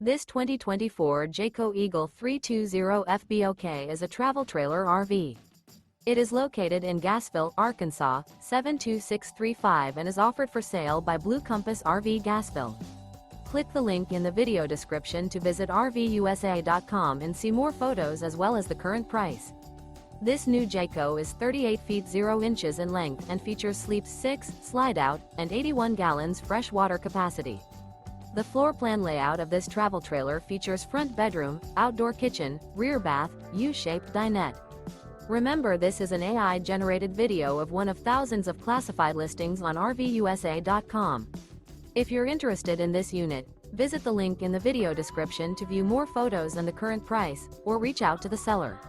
This 2024 Jayco Eagle 320 FBOK is a travel trailer RV. It is located in Gassville, Arkansas, 72635 and is offered for sale by Blue Compass RV Gassville. Click the link in the video description to visit RVUSA.com and see more photos as well as the current price. This new Jayco is 38 feet 0 inches in length and features sleep 6, slide-out, and 81 gallons fresh water capacity. The floor plan layout of this travel trailer features front bedroom, outdoor kitchen, rear bath, U-shaped dinette. Remember, this is an AI-generated video of one of thousands of classified listings on RVUSA.com. If you're interested in this unit, visit the link in the video description to view more photos and the current price, or reach out to the seller.